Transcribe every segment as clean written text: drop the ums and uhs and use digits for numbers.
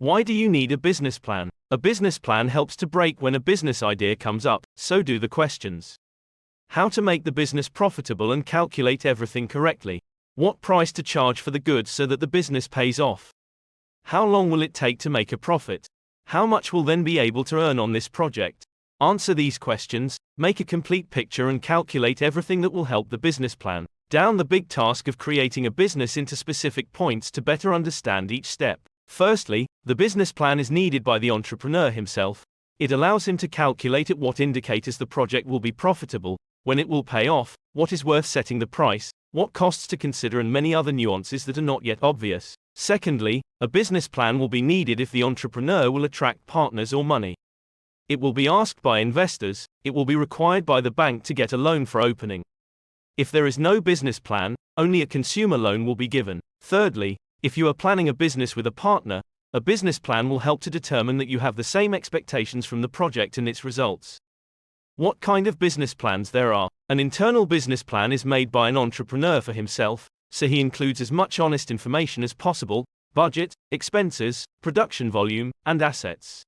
Why do you need a business plan? A business plan helps to break when a business idea comes up, so do the questions. How to make the business profitable and calculate everything correctly. What price to charge for the goods so that the business pays off. How long will it take to make a profit? How much will then be able to earn on this project? Answer these questions, make a complete picture and calculate everything that will help the business plan. Down the big task of creating a business into specific points to better understand each step. Firstly, the business plan is needed by the entrepreneur himself. It allows him to calculate at what indicators the project will be profitable, when it will pay off, what is worth setting the price, what costs to consider and many other nuances that are not yet obvious. Secondly, a business plan will be needed if the entrepreneur will attract partners or money. It will be asked by investors, it will be required by the bank to get a loan for opening. If there is no business plan, only a consumer loan will be given. Thirdly, if you are planning a business with a partner, a business plan will help to determine that you have the same expectations from the project and its results. What kind of business plans there are? An internal business plan is made by an entrepreneur for himself, so he includes as much honest information as possible: budget, expenses, production volume, and assets.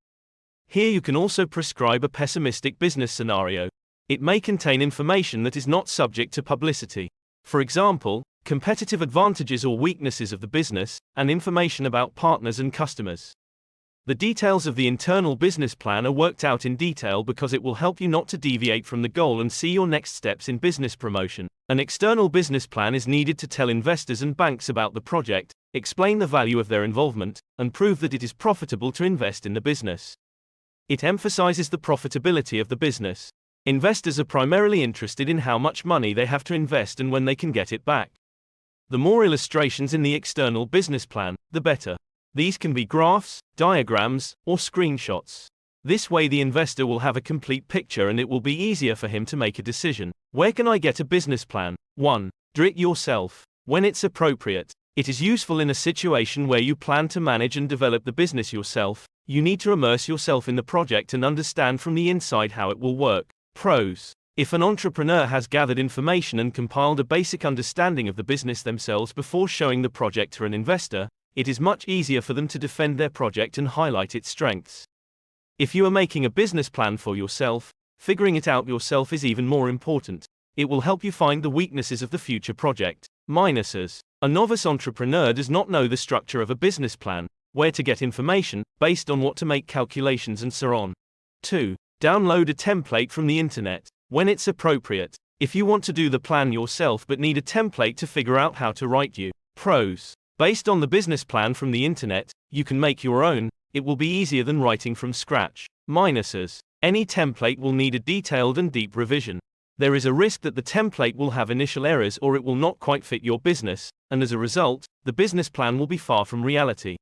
Here you can also prescribe a pessimistic business scenario. It may contain information that is not subject to publicity. For example, competitive advantages or weaknesses of the business, and information about partners and customers. The details of the internal business plan are worked out in detail because it will help you not to deviate from the goal and see your next steps in business promotion. An external business plan is needed to tell investors and banks about the project, explain the value of their involvement, and prove that it is profitable to invest in the business. It emphasizes the profitability of the business. Investors are primarily interested in how much money they have to invest and when they can get it back. The more illustrations in the external business plan, the better. These can be graphs, diagrams, or screenshots. This way the investor will have a complete picture and it will be easier for him to make a decision. Where can I get a business plan? 1. Do it yourself. When it's appropriate. It is useful in a situation where you plan to manage and develop the business yourself. You need to immerse yourself in the project and understand from the inside how it will work. Pros. If an entrepreneur has gathered information and compiled a basic understanding of the business themselves before showing the project to an investor, it is much easier for them to defend their project and highlight its strengths. If you are making a business plan for yourself, figuring it out yourself is even more important. It will help you find the weaknesses of the future project. Minuses. A novice entrepreneur does not know the structure of a business plan, where to get information, based on what to make calculations and so on. 2. Download a template from the internet. When it's appropriate. If you want to do the plan yourself but need a template to figure out how to write you. Pros. Based on the business plan from the internet, you can make your own. It will be easier than writing from scratch. Minuses. Any template will need a detailed and deep revision. There is a risk that the template will have initial errors or it will not quite fit your business, and as a result, the business plan will be far from reality.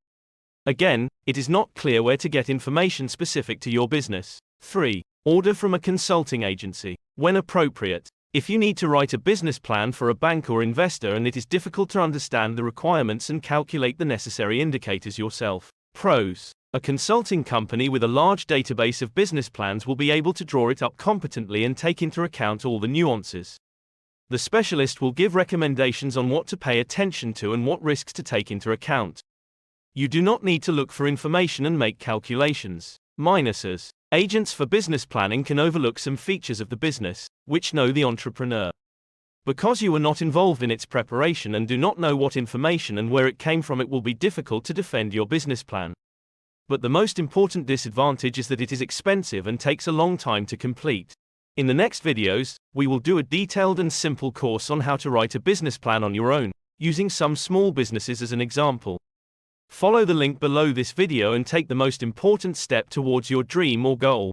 Again, it is not clear where to get information specific to your business. 3. Order from a consulting agency. When appropriate. If you need to write a business plan for a bank or investor and it is difficult to understand the requirements and calculate the necessary indicators yourself. Pros. A consulting company with a large database of business plans will be able to draw it up competently and take into account all the nuances. The specialist will give recommendations on what to pay attention to and what risks to take into account. You do not need to look for information and make calculations. Minuses. Agents for business planning can overlook some features of the business, which know the entrepreneur. Because you are not involved in its preparation and do not know what information and where it came from, it will be difficult to defend your business plan. But the most important disadvantage is that it is expensive and takes a long time to complete. In the next videos, we will do a detailed and simple course on how to write a business plan on your own, using some small businesses as an example. Follow the link below this video and take the most important step towards your dream or goal.